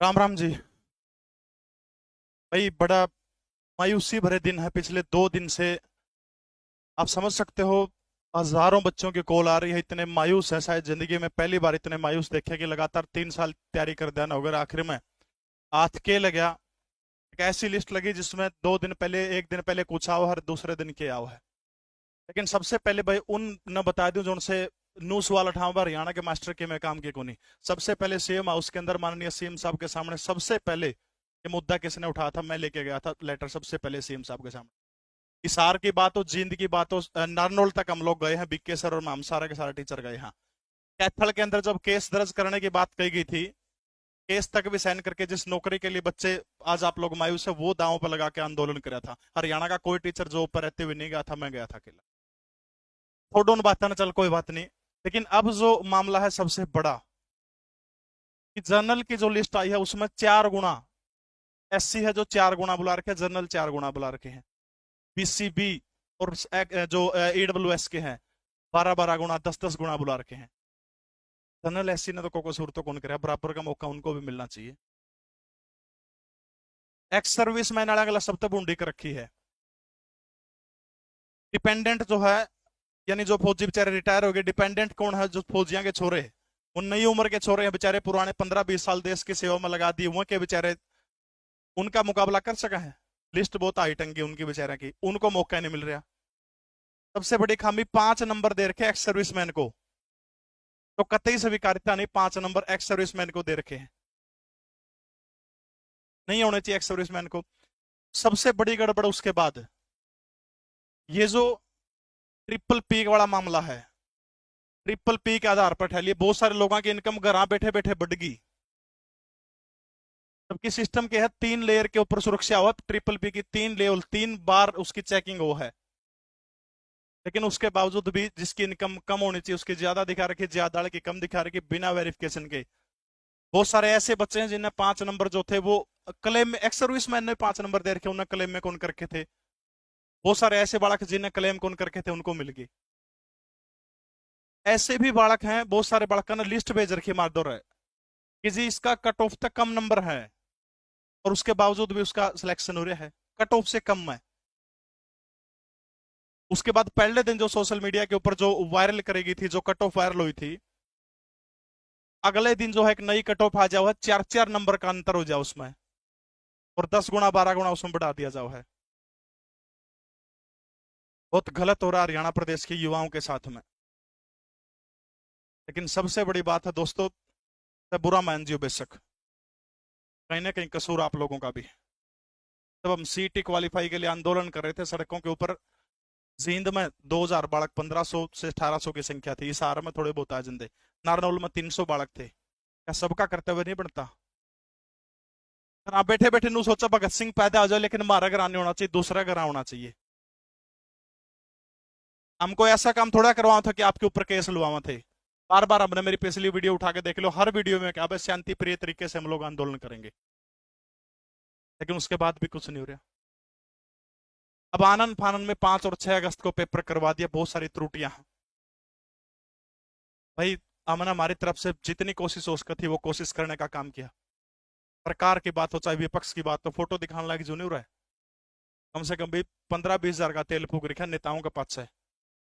राम राम जी। भाई बड़ा मायूसी भरे दिन है पिछले 2 दिन से। आप समझ सकते हो, हजारों बच्चों की कॉल आ रही है। इतने मायूस है, शायद जिंदगी में पहली बार इतने मायूस देखे कि लगातार 3 साल तैयारी कर देना वगैरह आखिर में हाथ के लग गया। एक ऐसी लिस्ट लगी जिसमें 2 दिन पहले, एक दिन पहले कुछ आओ, हर दूसरे दिन के आओ है। लेकिन सबसे पहले भाई उन न बता दूं जो उनसे नूस वाला ठाव बार हरियाणा के मास्टर के मैं काम की को नहीं। सबसे पहले सीएम हाउस के अंदर माननीय सीएम साहब के सामने सबसे पहले ये मुद्दा किसने उठाया था? मैं लेके गया था लेटर सबसे पहले सीएम साहब के सामने। हिसार की बात हो, जींद की बात हो, नारनौल तक हम लोग गए हैं, बीके सर और हम सारे के सारे टीचर गए हैं। कैथल के अंदर जब केस दर्ज करने की बात कही गई थी, केस तक भी साइन करके जिस नौकरी के लिए बच्चे आज आप लोग मायूस है, वो दांव पर लगा के आंदोलन कराया था। हरियाणा का कोई टीचर जो ऊपर रहते हुए नहीं गया था, मैं गया था अकेला। छोड़ो उन बातें ना, चल कोई बात नहीं। लेकिन अब जो मामला है सबसे बड़ा, कि जनरल की जो लिस्ट आई है उसमें 4 गुना एससी है, जो 4 गुना बुला रखे हैं, जनरल 4 गुना बुला रखे हैं। बीसीबी और जो ईडब्ल्यूएस के हैं 12 12 गुना, 10 10 गुना बुला रखे हैं। जनरल एससी ने तो कोको सूर तो कौन करे, बराबर का मौका उनको भी मिलना चाहिए। एक्स सर्विस मैन अलग अलग सब तक ढूंढी कर रखी है। डिपेंडेंट जो है, यानी जो फौजी बेचारे रिटायर हो गए, डिपेंडेंट कौन है? जो फौजियां के छोरे हैं, वो नई उम्र के छोरे हैं बेचारे, पुराने 15 20 साल देश की सेवा में लगा दिए हुए के बेचारे, उनका मुकाबला कर सका है? लिस्ट बहुत हाई टंगी उनकी बेचारे की, उनको मौका नहीं मिल रहा। सबसे बड़ी खामी 5 नंबर दे रखे एक्स सर्विसमैन को, तो कतई स्वीकार्यता नहीं। 5 नंबर एक्स सर्विसमैन को दे रखे हैं, नहीं होने चाहिए एक्स सर्विसमैन को। सबसे बड़ी गड़बड़ उसके बाद ये जो ट्रिपल पी वाला मामला है, ट्रिपल पी के आधार पर ठहरिए बहुत सारे लोगों की इनकम घर बैठे बैठे बढ़ गई। जबकि सिस्टम के है 3 लेयर के ऊपर सुरक्षा हुआ, ट्रिपल पी की 3 लेवल, 3 बार उसकी चेकिंग हो है। लेकिन उसके बावजूद भी जिसकी इनकम कम होनी चाहिए उसकी ज्यादा दिखा रखी, ज्यादा की कम दिखा रखी, बिना वेरिफिकेशन के। बहुत सारे ऐसे बच्चे हैं जिन्हें 5 नंबर जो थे वो क्लेम में, एक्स सर्विस मैन ने 5 नंबर दे रखे, उन्हें क्लेम में कौन करके थे। बहुत सारे ऐसे बालक जिन्हें क्लेम कौन करके थे उनको मिल गई। ऐसे भी बालक हैं, बहुत सारे बालकों ने लिस्ट भेज रखी मारदौर है कि जी इसका कट ऑफ तक कम नंबर है, और उसके बावजूद भी उसका सिलेक्शन हो रहा है, कट ऑफ से कम है। उसके बाद पहले दिन जो सोशल मीडिया के ऊपर जो वायरल करेगी थी, जो कट ऑफ वायरल हुई थी, अगले दिन जो है एक नई कट ऑफ आ जाओ है, 4 4 नंबर का अंतर हो जाओ उसमें, और 10 गुना 12 गुना उसमें बढ़ा दिया जाओ है। बहुत गलत हो रहा है हरियाणा प्रदेश के युवाओं के साथ में। लेकिन सबसे बड़ी बात है दोस्तों, मैं बुरा मान जियो बेशक, कहीं ना कहीं कसूर आप लोगों का भी है। जब हम सीटी क्वालिफाई के लिए आंदोलन कर रहे थे सड़कों के ऊपर, जींद में 2000 बालक, 1500 से 1800 की संख्या थी। हिसार में थोड़े बहुत आ जिंदे, नारनौल में 300 बालक थे। क्या सबका कर्तव्य नहीं बनता? आप बैठे बैठे नू सोचा भगत सिंह पैदा हो जाए, लेकिन हमारा घर आने होना चाहिए, दूसरा घर होना चाहिए। हमको ऐसा काम थोड़ा करवाना था कि आपके ऊपर केस लुआवा थे। बार बार हमने, मेरी पिछली वीडियो उठा के देख लो, हर वीडियो में क्या शांति प्रिय तरीके से हम लोग आंदोलन करेंगे, लेकिन उसके बाद भी कुछ नहीं हो रहा। अब आनंद फानन में 5 और 6 अगस्त को पेपर करवा दिया, बहुत सारी त्रुटियां। भाई हमने हमारी तरफ से जितनी कोशिश हो सकी थी वो कोशिश करने का काम किया। सरकार की बात हो चाहे विपक्ष की बात हो, फोटो दिखाने लायक जो नहीं हो रहा है, कम से कम भी 15 20 हजार का तेल फूक रखा नेताओं के पास है।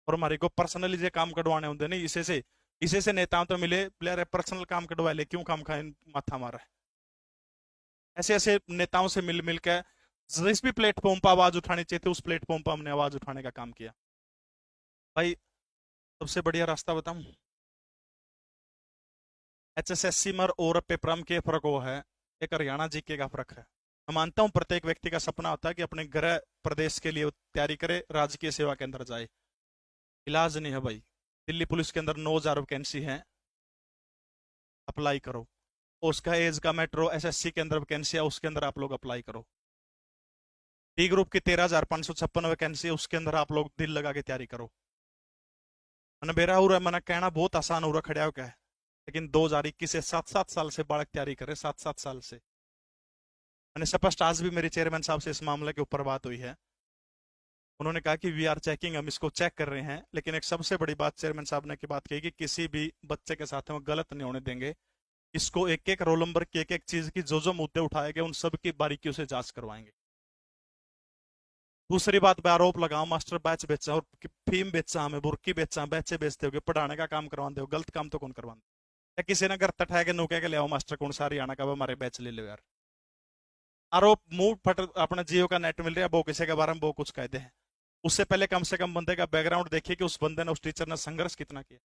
और हमारे को पर्सनली जो काम कटवाने होंगे नहीं, इसे से नेताओं तो मिले प्लेयर पर्सनल काम कटवा ले, क्यों काम खाए माथा मारा है। ऐसे ऐसे नेताओं से मिल मिल के जिस भी प्लेटफॉर्म पर आवाज उठानी चाहिए थी, उस प्लेटफॉर्म पर हमने आवाज उठाने का काम किया। भाई सबसे बढ़िया रास्ता बताऊं, एचएसएससी में और पेपर में क्या फर्क हुआ है? एक हरियाणा जीके का फर्क है। मैं मानता हूं प्रत्येक व्यक्ति का सपना होता है कि अपने गृह प्रदेश के लिए तैयारी करे, राजकीय सेवा के अंदर जाए। इलाज नहीं है भाई। दिल्ली पुलिस के अंदर 9000 वैकेंसी है, अप्लाई करो। उसका एज का मेट्रो एसएससी के अंदर वैकेंसी है, उसके अंदर आप लोग अप्लाई करो। डी ग्रुप की 13,556 वैकेंसी है, उसके अंदर आप लोग दिल लगा के तैयारी करो। मैंने बेरा हो रहा है, मैंने कहना बहुत आसान हो रहा, खड़ा हो क्या है। लेकिन 2021 से 7 7 साल से बालक तैयारी करे, 7 7 साल से। मैंने स्पष्ट आज भी मेरे चेयरमैन साहब से इस मामले के ऊपर बात हुई है, उन्होंने कहा कि वी आर चेकिंग, हम इसको चेक कर रहे हैं। लेकिन एक सबसे बड़ी बात चेयरमैन साहब ने की बात कही कि किसी भी बच्चे के साथ हम गलत नहीं होने देंगे, इसको एक एक रोल नंबर की एक एक चीज की जो जो मुद्दे उठाए गए उन सब की बारीकियों से जांच करवाएंगे। दूसरी बात, मैं आरोप लगाऊं मास्टर बैच बेचा और फीम बेचा, हमें बुर्की बेचा, बैचे बेचते हो, पढ़ाने का काम करवाते हो, गलत काम तो कौन करवाते? या किसी ने घर तठाया के नुके के ले आओ मास्टर कौन सा हरियाणा का, वो हमारे बैच ले लो यार। आरोप मुंह फट अपना जियो का नेट मिल रहा है, वो किसी के बारे में वो कुछ कहते हैं। उससे पहले कम से कम बंदे का बैकग्राउंड देखिए कि उस बंदे ने, उस टीचर ने संघर्ष कितना किया।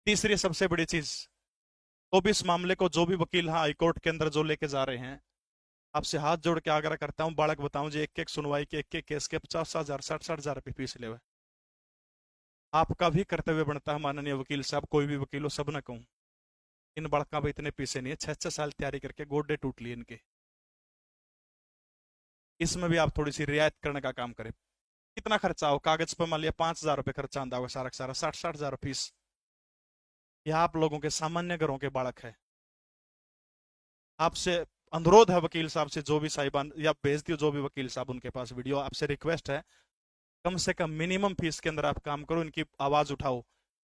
तीसरी सबसे बड़ी चीज, तो भी इस मामले को जो भी वकील हाँ हाईकोर्ट के अंदर जो लेके जा रहे हैं, आपसे हाथ जोड़ के आग्रह करता हूँ, बालक बताऊं जी, एक एक सुनवाई के एक एक केस के 50,000 60,000 रुपये फीस ले हुए। आपका भी कर्तव्य बनता है माननीय वकील साहब, कोई भी वकील हो, सब ना कहूं, इन बालका पे इतने पैसे नहीं है, 6 6 साल तैयारी करके गोडे टूट लिए इनके। इसमें भी आप थोड़ी सी रियायत करने का काम करें। कितना खर्चा हो, कागज पर मान लिया 5,000 रुपये खर्चा आंदा होगा, सारा का सारा 60 60 हजार फीस। यह आप लोगों के सामान्य घरों के बालक है। आपसे अनुरोध है वकील साहब से, जो भी साहिबान या भेज दियो जो भी वकील साहब उनके पास वीडियो, आपसे रिक्वेस्ट है कम से कम मिनिमम फीस के अंदर आप काम करो, इनकी आवाज उठाओ।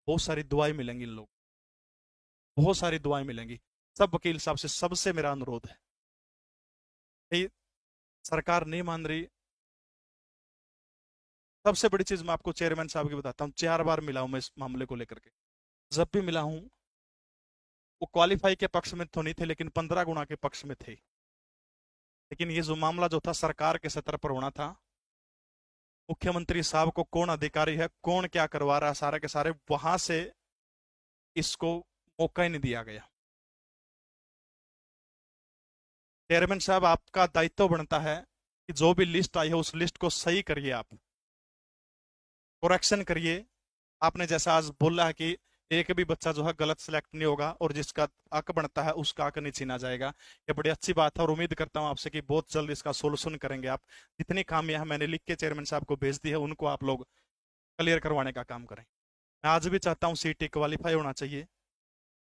बहुत सारी दुआएं मिलेंगी इन लोग, बहुत सारी दुआएं मिलेंगी। सब वकील साहब से सबसे मेरा अनुरोध है। ये सरकार नहीं मान रही। सबसे बड़ी चीज मैं आपको चेयरमैन साहब की बताता हूँ, 4 बार मिला हूं मैं इस मामले को लेकर के। जब भी मिला हूं वो क्वालिफाई के पक्ष में तो नहीं थे, लेकिन 15 गुना के पक्ष में थे। लेकिन ये जो मामला जो था सरकार के सतर पर होना था, मुख्यमंत्री साहब को कौन अधिकारी है, कौन क्या करवा रहा है, सारे के सारे वहां से इसको मौका ही नहीं दिया गया। चेयरमैन साहब, आपका दायित्व बनता है कि जो भी लिस्ट आई है उस लिस्ट को सही करिए, आप करेक्शन करिए। आपने जैसा आज बोला है कि एक भी बच्चा जो है गलत सिलेक्ट नहीं होगा और जिसका हक बनता है उसका हक नहीं छीना जाएगा। ये बड़ी अच्छी बात है और उम्मीद करता हूं आपसे कि बहुत जल्द इसका सोल्यूशन करेंगे आप। जितनी खामियां मैंने लिख के चेयरमैन साहब को भेज दी है उनको आप लोग क्लियर करवाने का काम करें। मैं आज भी चाहता हूं सीटी क्वालिफाई होना चाहिए,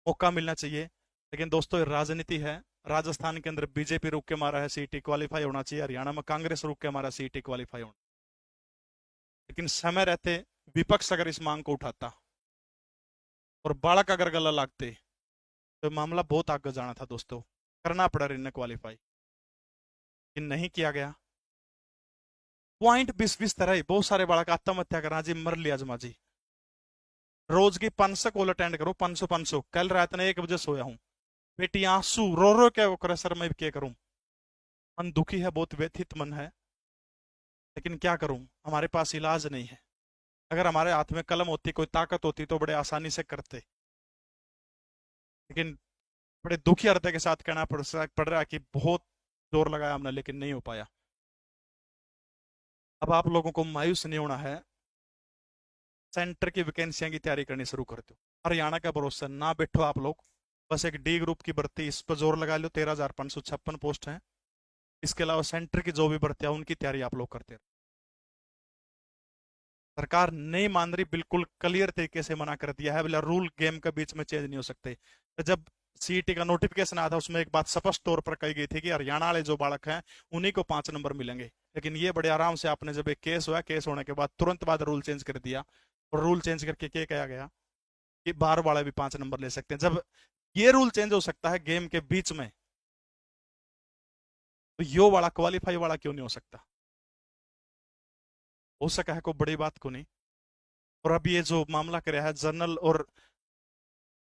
मौका मिलना चाहिए, लेकिन दोस्तों ये राजनीति है। राजस्थान के अंदर बीजेपी रुक के मारा है सीटी क्वालिफाई होना चाहिए, हरियाणा में कांग्रेस रुक के मारा सीटी क्वालिफाई होना। लेकिन समय रहते विपक्ष अगर इस मांग को उठाता और बालक अगर गला लागते तो मामला बहुत आगे जाना था दोस्तों, करना पड़ा इन्हें क्वालिफाई, लेकिन नहीं किया गया। पॉइंट 20 20 तरह ही बहुत सारे बालक आत्महत्या करा जी, मर लिया जमा जी। रोज की 500 कॉल अटेंड करो, 500 500। कल रात ने 1 बजे सोया हूं, बेटी आंसू रो रो क्या वो करे, सर मैं क्या करूं। मन दुखी है, बहुत व्यथित मन है, लेकिन क्या करूं, हमारे पास इलाज नहीं है। अगर हमारे हाथ में कलम होती, कोई ताकत होती तो बड़े आसानी से करते, लेकिन बड़े दुखी हृदय के साथ कहना पड़ रहा है कि बहुत जोर लगाया हमने लेकिन नहीं हो पाया। अब आप लोगों को मायूस नहीं होना है, सेंटर की वैकेंसियां की तैयारी करनी शुरू कर दो। हरियाणा का भरोसा ना बैठो आप लोग, बस एक डी ग्रुप की भर्ती इस पर जोर लगा लो, 13,556 पोस्ट हैं। इसके अलावा सेंटर की जो भी भर्तियां उनकी तैयारी आप लोग करते रहो। सरकार नहीं मान रही, बिल्कुल क्लियर तरीके से मना कर दिया है, बोला रूल गेम के बीच में चेंज नहीं हो सकते। तो जब सीईटी का नोटिफिकेशन आया था उसमें एक बात स्पष्ट तौर पर कही गई थी कि हरियाणा वाले जो बालक हैं उन्हीं को 5 नंबर मिलेंगे। लेकिन ये बड़े आराम से आपने, जब एक केस हुआ, केस होने के बाद तुरंत बाद रूल चेंज कर दिया। और रूल चेंज करके क्या कहा गया कि बाहर वाले भी 5 नंबर ले सकते हैं। जब ये रूल चेंज हो सकता है गेम के बीच में, तो यो वाला क्वालिफाई वाला क्यों नहीं हो सकता? हो सका है, कोई बड़ी बात को नहीं। और अब ये जो मामला कर रहा है जनरल और,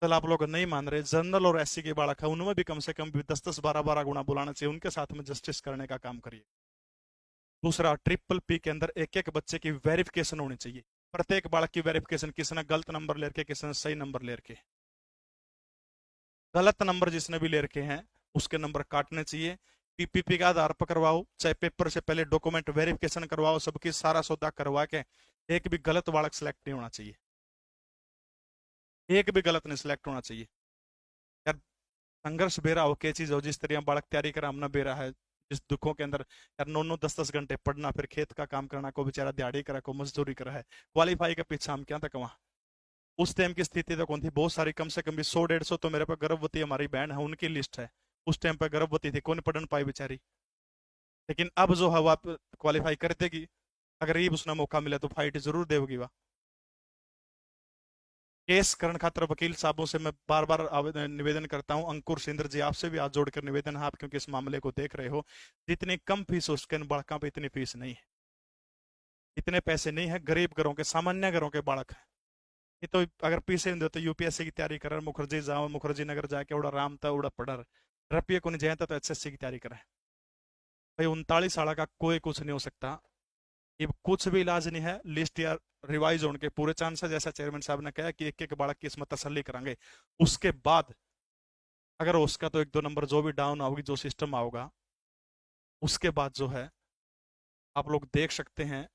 चल आप लोग नहीं मान रहे, जनरल और एससी के बालक है उनमें भी कम से कम 10 10 12 12 गुना बुलाना चाहिए, उनके साथ में जस्टिस करने का काम करिए। दूसरा, ट्रिपल पी के अंदर एक एक बच्चे की वेरिफिकेशन होनी चाहिए, प्रत्येक बालक की वेरिफिकेशन, किसी ने गलत नंबर लेके, किसी ने सही नंबर लेके। गलत नंबर जिसने भी ले रखे हैं उसके नंबर काटने चाहिए। पीपीपी का आधार पर करवाओ, चाहे पेपर से पहले डॉक्यूमेंट वेरिफिकेशन करवाओ, सबकी सारा सौदा करवा के एक भी गलत बालक सिलेक्ट नहीं होना चाहिए, एक भी गलत नहीं सिलेक्ट होना चाहिए। यार संघर्ष बेरा हो के चीज हो, जिस तरह बालक तैयारी करा हमने बेरा है, जिस दुखों के अंदर यार 9 9 10 10 घंटे पढ़ना, फिर खेत का काम करना, को बेचारा दिहाड़ी करा, को मजदूरी करा है, क्वालिफाई के पीछे हम क्या तक वहां। उस टाइम की स्थिति तो कौन थी, बहुत सारी, कम से कम भी 100 150 तो मेरे पे गर्भवती हमारी बहन है उनकी लिस्ट है। उस टाइम पे गर्भवती थी, कौन पढ़ पाई बेचारी। लेकिन अब जो है वो आप क्वालिफाई कर देगी, अगर ये उसने मौका मिला तो फाइट जरूर देगी वह। केस करण खातर वकील साहबों से मैं बार बार निवेदन करता हूं, अंकुर सिंदर जी आपसे भी हाथ जोड़कर निवेदन है, आप क्योंकि इस मामले को देख रहे हो, जितनी कम फीस हो उसके बालकों पे इतनी फीस नहीं है, इतने पैसे नहीं है, गरीब घरों के सामान्य घरों के बालक है। ये तो अगर पीछे नहीं देते यूपीएससी की तैयारी कर मुखर्जी जाओ, मुखर्जी नगर जाके उड़ा राम था उड़ा पढ़ रपिए को नहीं जाता तो एचएससी की तैयारी करें। भाई 39 साल का कोई कुछ नहीं हो सकता, ये कुछ भी इलाज नहीं है। लिस्ट या रिवाइज होने के पूरे चांस है, जैसा चेयरमैन साहब ने कहा कि एक एक बालक की इसमें तसल्ली करेंगे, उसके बाद अगर उसका तो 1-2 नंबर जो भी डाउन होगी, जो सिस्टम आओगा उसके बाद जो है आप लोग देख सकते हैं,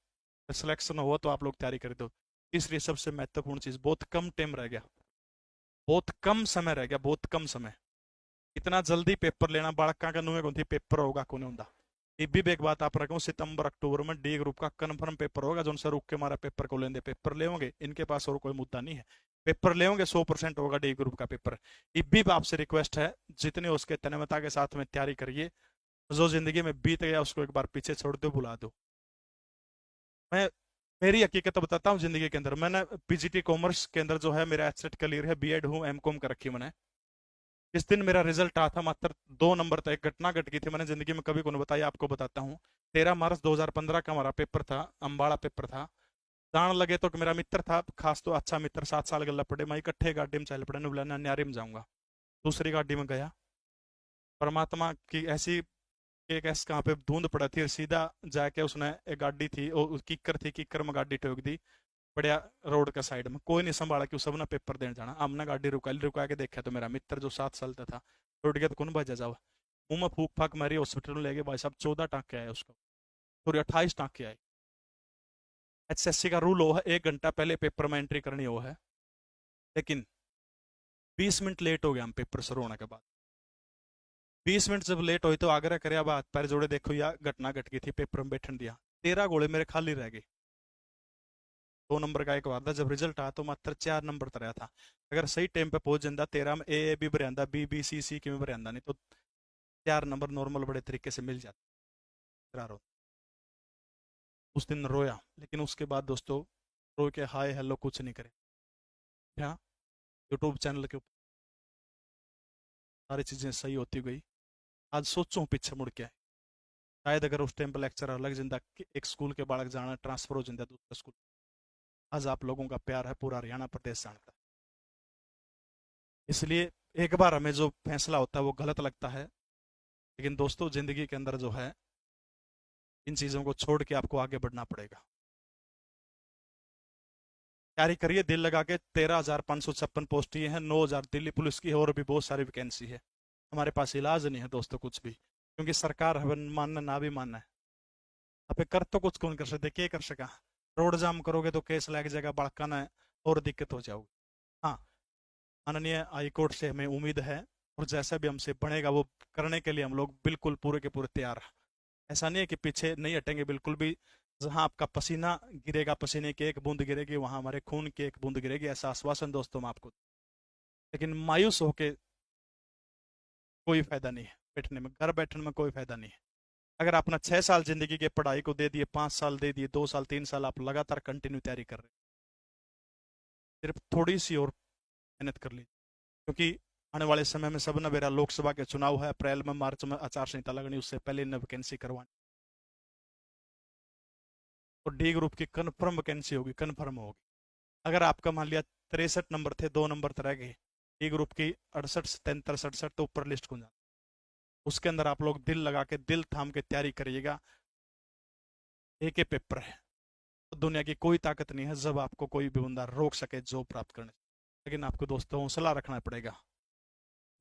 सिलेक्शन हुआ तो आप लोग तैयारी कर दो। तीसरी सबसे महत्वपूर्ण चीज, बहुत कम टाइम रह गया, बहुत कम समय रह गया, बहुत कम समय। इतना जल्दी पेपर लेना बालका का नुए कौन थी पेपर होगा कौन होता। ये भी एक बात आप रखो, सितंबर अक्टूबर में डी ग्रुप का कन्फर्म पेपर होगा, जो रुक के हमारा पेपर को लेंगे, पेपर ले होंगे, इनके पास और कोई मुद्दा नहीं है, पेपर ले होंगे, 100% होगा डी ग्रुप का पेपर। ये भी आपसे रिक्वेस्ट है, जितने उसके तन्मयता के साथ में तैयारी करिए, जो जिंदगी में बीत गया उसको एक बार पीछे छोड़ दो, भुला दो। मैं मेरी हकीकत बताता हूँ, जिंदगी के अंदर मैंने पीजीटी कॉमर्स के अंदर जो है मेरा एचसेट क्लियर है, बीएड हूँ, एमकॉम कर रखी मैंने। इस दिन मेरा रिजल्ट आया था, मात्र 2 नंबर था, एक घटना घट गई थी, मैंने जिंदगी में कभी को नहीं बताई, आपको बताता हूँ। 13 मार्च 2015 का हमारा पेपर था, अम्बाड़ा पेपर था। जान लगे तो मेरा मित्र था खास, तो अच्छा मित्र, 7 साल गला पड़े, मैं इकट्ठे गाड़ी में चल पड़े, बुलाना न्यारी में जाऊंगा, दूसरी गाड़ी में गया। परमात्मा की ऐसी एक ऐस कहाँ पे धुंध पड़ा थी, सीधा जाके उसने एक गाड़ी थी, किक्कर थी, किक्कर में गाड़ी ठोक दी बढ़िया रोड का साइड में, कोई नहीं संभाला कि सब ना पेपर देने जाना। हमने गाड़ी रुका के देखा तो मेरा मित्र जो 7 साल का था टूट गया, तो कौन बजा जाओ, मुंह में फूक फाक मारी, हॉस्पिटल में ले गए, भाई साहब 14 टाँके आए उसको, पूरे 28 टाँके आए। एचएससी का रूल हो है 1 घंटा पहले पेपर में एंट्री करनी हो है, लेकिन 20 मिनट लेट हो गया हम पेपर शुरू होने के बाद। 20 मिनट जब लेट हुई तो आग्रह करे, अब हाथ पैर जोड़े, देखो यह घटना घट गई थी, पेपर में बैठन दिया, 13 गोले मेरे खाली रह गए। 2 नंबर का एक वादा, जब रिजल्ट आया तो मात्र 4 नंबर तरह था। अगर सही टाइम पे पहुंच जाता 13 में ए बी भरियांदा, बी बी सी सी क्यों भरियांदा, नहीं तो 4 नंबर नॉर्मल बड़े तरीके से मिल जाते। उस दिन रोया, लेकिन उसके बाद दोस्तों रो के हाय हेलो कुछ नहीं करे, हाँ यूट्यूब चैनल के ऊपर सारी चीजें सही होती गई। आज सोचो पीछे मुड़ के, शायद अगर उस टाइम पर लेक्चर अलग जिंदा, एक स्कूल के बालक जाना ट्रांसफर हो जाता दूसरे स्कूल, आज आप लोगों का प्यार है पूरा हरियाणा प्रदेश जानता है। इसलिए एक बार हमें जो फैसला होता है वो गलत लगता है, लेकिन दोस्तों जिंदगी के अंदर जो है इन चीजों को छोड़ के आपको आगे बढ़ना पड़ेगा। तैयारी करिए दिल लगा के, 13,556 पोस्ट ये हैं, 9,000 दिल्ली पुलिस की है, और भी बहुत सारी वैकेंसी है। हमारे पास इलाज नहीं है दोस्तों कुछ भी, क्योंकि सरकार हमें मानना ना भी मानना है, आप कर तो कुछ कौन कर सकते, क्या कर सका। रोड जाम करोगे तो केस लग जाएगा, बड़काना है और दिक्कत हो जाओगी। हाँ, माननीय हाईकोर्ट से हमें उम्मीद है, और जैसा भी हमसे बनेगा वो करने के लिए हम लोग बिल्कुल पूरे के पूरे तैयार हैं। ऐसा नहीं है कि पीछे नहीं हटेंगे बिल्कुल भी, जहां आपका पसीना गिरेगा, पसीने की एक बूंद गिरेगी, वहां हमारे खून की एक बूंद गिरेगी, ऐसा आश्वासन दोस्तों हम आपको। लेकिन मायूस होके कोई फायदा नहीं है, बैठने में, घर बैठने में कोई फायदा नहीं है। अगर आपने 6 साल जिंदगी के पढ़ाई को दे दिए, 5 साल दे दिए, 2 साल 3 साल आप लगातार कंटिन्यू तैयारी कर रहे हैं, सिर्फ थोड़ी सी और मेहनत कर लीजिए, क्योंकि आने वाले समय में सब नवेरा लोकसभा के चुनाव है, अप्रैल में मार्च में आचार संहिता लगनी, उससे पहले इन्हें वैकेंसी करवानी, और डी ग्रुप की कन्फर्म वैकेंसी होगी, कन्फर्म होगी। अगर आपका मान लिया 63 नंबर थे, 2 नंबर तरह गए, डी ग्रुप की 68 77 67 तो ऊपर लिस्ट को जाना, उसके अंदर आप लोग दिल लगा के, दिल थाम के तैयारी करिएगा। एक ही पेपर है, तो दुनिया की कोई ताकत नहीं है जब आपको कोई भी बंदा रोक सके जॉब प्राप्त करने से, लेकिन आपको दोस्तों हौसला रखना पड़ेगा।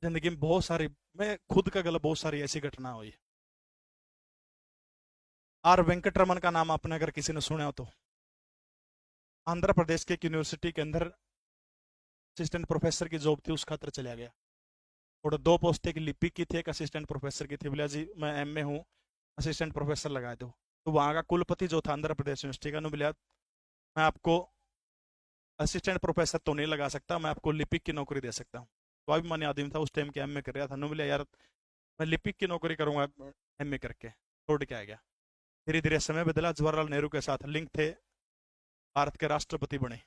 जिंदगी में बहुत सारी, मैं खुद का गलत, बहुत सारी ऐसी घटना हुई। आर वेंकटरमन का नाम आपने अगर किसी ने सुना हो तो, आंध्र प्रदेश के एक यूनिवर्सिटी के अंदर असिस्टेंट प्रोफेसर की जॉब थी, उस खातर चला गया, और 2 पोस्ट एक लिपिक की थी, एक असिस्टेंट प्रोफेसर की थी। बोला जी मैं एमए हूँ, असिस्टेंट प्रोफेसर लगा दो। तो वहाँ का कुलपति जो था आंध्र प्रदेश यूनिवर्सिटी का, बोला मैं आपको असिस्टेंट प्रोफेसर तो नहीं लगा सकता, मैं आपको लिपिक की नौकरी दे सकता हूँ। स्वाभिमानी आदमी था, उस टाइम के एमए कर रहा था, बोला यार मैं लिपिक की नौकरी करूंगा एमए करके, छोड़ के आ गया। धीरे धीरे समय बदला, जवाहरलाल नेहरू के साथ लिंक थे, भारत के राष्ट्रपति बने,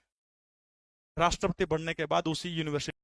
राष्ट्रपति बनने के बाद उसी यूनिवर्सिटी